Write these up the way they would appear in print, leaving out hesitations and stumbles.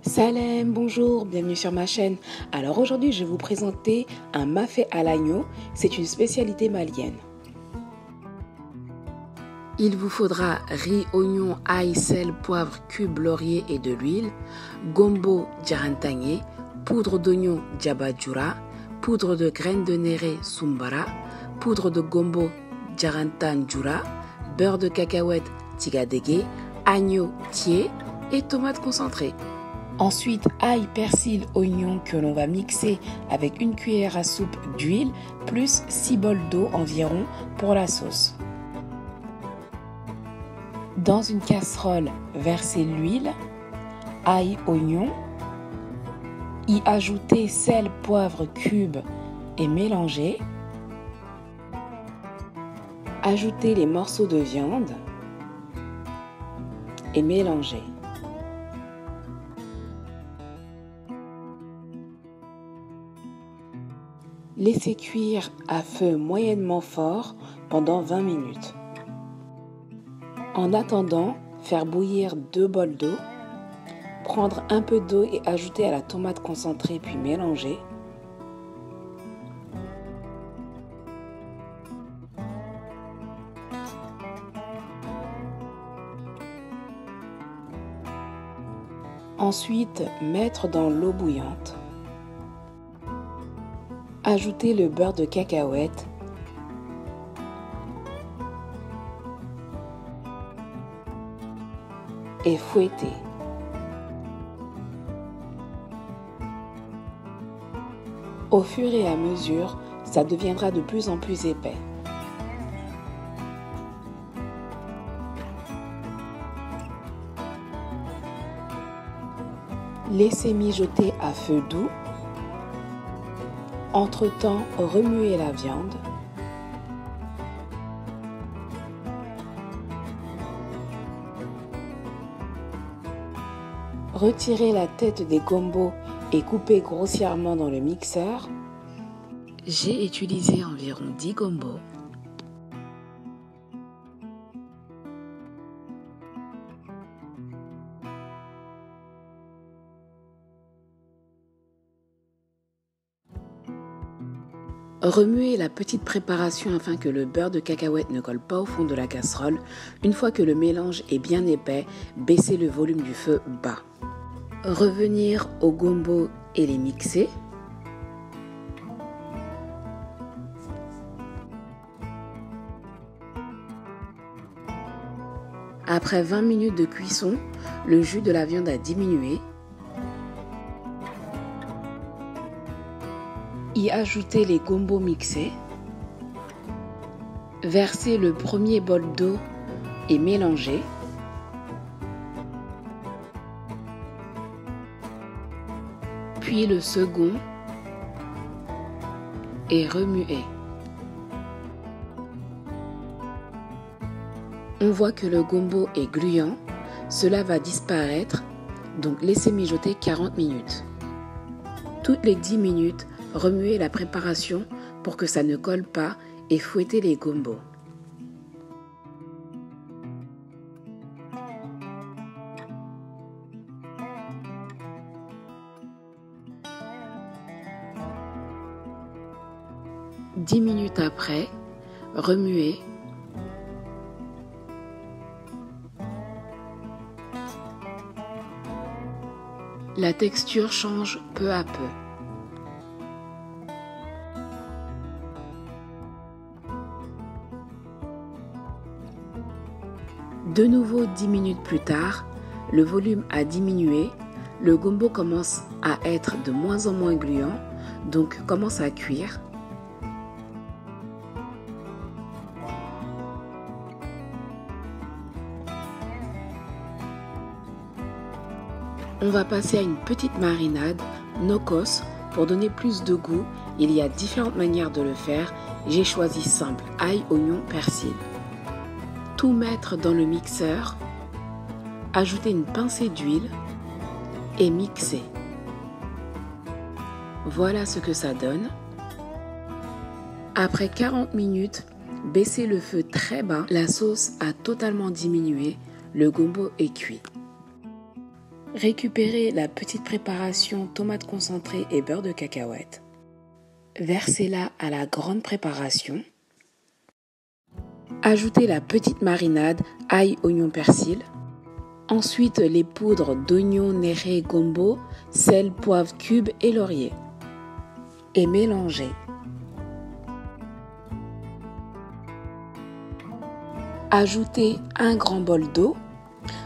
Salam, bonjour, bienvenue sur ma chaîne. Alors aujourd'hui je vais vous présenter un mafé à l'agneau, c'est une spécialité malienne. Il vous faudra riz, oignon, ail, sel, poivre, cube, laurier et de l'huile, gombo djarantagné, poudre d'oignon djabadjoura, poudre de graines de néré sumbara, poudre de gombo djarantanjoura, beurre de cacahuète tigadégué, agneau tié et tomates concentrées. Ensuite, ail, persil, oignon que l'on va mixer avec une cuillère à soupe d'huile plus 6 bols d'eau environ pour la sauce. Dans une casserole, versez l'huile, ail, oignon, y ajouter sel, poivre, cube et mélanger. Ajoutez les morceaux de viande et mélanger. Laissez cuire à feu moyennement fort pendant 20 minutes. En attendant, faire bouillir 2 bols d'eau, prendre un peu d'eau et ajouter à la tomate concentrée puis mélanger. Ensuite, mettre dans l'eau bouillante. Ajoutez le beurre de cacahuète et fouettez. Au fur et à mesure, ça deviendra de plus en plus épais. Laissez mijoter à feu doux. Entre-temps, remuez la viande. Retirez la tête des gombos et coupez grossièrement dans le mixeur. J'ai utilisé environ 10 gombos. Remuez la petite préparation afin que le beurre de cacahuète ne colle pas au fond de la casserole. Une fois que le mélange est bien épais, baissez le volume du feu bas. Revenir au gombo et les mixer. Après 20 minutes de cuisson, le jus de la viande a diminué. Y ajouter les gombos mixés. Verser le premier bol d'eau et mélanger. Puis le second et remuer. On voit que le gombo est gluant, cela va disparaître, donc laissez mijoter 40 minutes. Toutes les 10 minutes, remuez la préparation pour que ça ne colle pas et fouettez les gombos. Dix minutes après, remuez. La texture change peu à peu. De nouveau 10 minutes plus tard, le volume a diminué, le gombo commence à être de moins en moins gluant, donc commence à cuire. On va passer à une petite marinade, nokos, pour donner plus de goût. Il y a différentes manières de le faire. J'ai choisi simple, ail, oignon, persil. Tout mettre dans le mixeur, ajouter une pincée d'huile et mixer. Voilà ce que ça donne. Après 40 minutes, baissez le feu très bas. La sauce a totalement diminué. Le gombo est cuit. Récupérez la petite préparation tomate concentrée et beurre de cacahuète. Versez-la à la grande préparation. Ajoutez la petite marinade ail, oignon, persil. Ensuite, les poudres d'oignon, néré, gombo, sel, poivre, cube et laurier. Et mélangez. Ajoutez un grand bol d'eau,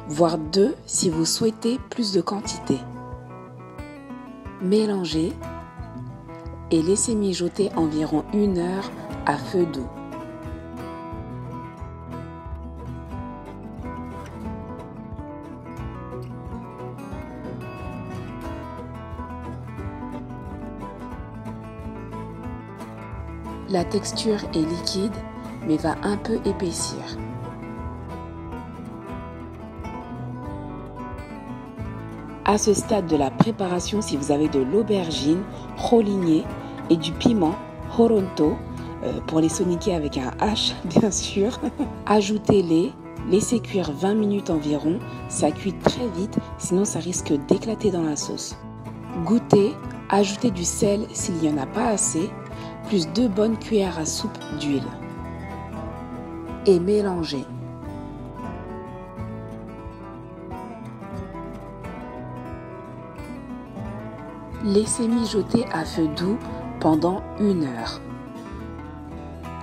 voire 2 si vous souhaitez plus de quantité. Mélangez et laissez mijoter environ 1 heure à feu doux. La texture est liquide mais va un peu épaissir. À ce stade de la préparation, si vous avez de l'aubergine, roligné et du piment, horonto, pour les soniquer avec un H bien sûr, ajoutez-les, laissez cuire 20 minutes environ, ça cuit très vite, sinon ça risque d'éclater dans la sauce. Goûtez, ajoutez du sel s'il n'y en a pas assez, plus 2 bonnes cuillères à soupe d'huile. Et mélangez. Laissez mijoter à feu doux pendant 1 heure.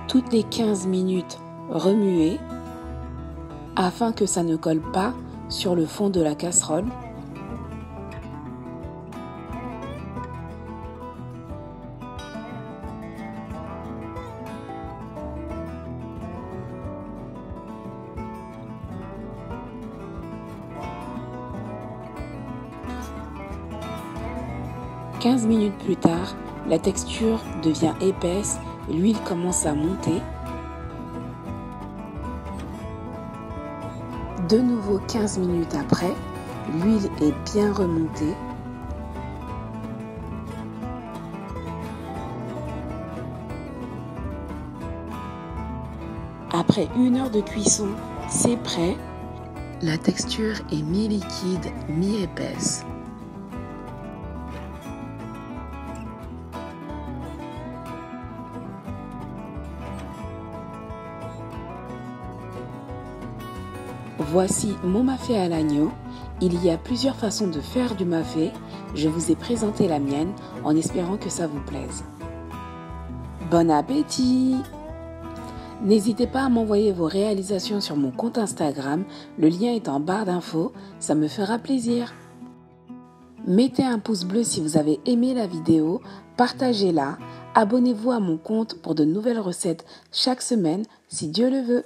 Toutes les 15 minutes, remuez afin que ça ne colle pas sur le fond de la casserole. « 15 minutes plus tard, la texture devient épaisse, l'huile commence à monter. De nouveau 15 minutes après, l'huile est bien remontée. Après 1 heure de cuisson, c'est prêt. La texture est mi-liquide, mi-épaisse. Voici mon mafé à l'agneau. Il y a plusieurs façons de faire du mafé. Je vous ai présenté la mienne en espérant que ça vous plaise. Bon appétit! N'hésitez pas à m'envoyer vos réalisations sur mon compte Instagram. Le lien est en barre d'infos. Ça me fera plaisir. Mettez un pouce bleu si vous avez aimé la vidéo. Partagez-la. Abonnez-vous à mon compte pour de nouvelles recettes chaque semaine si Dieu le veut.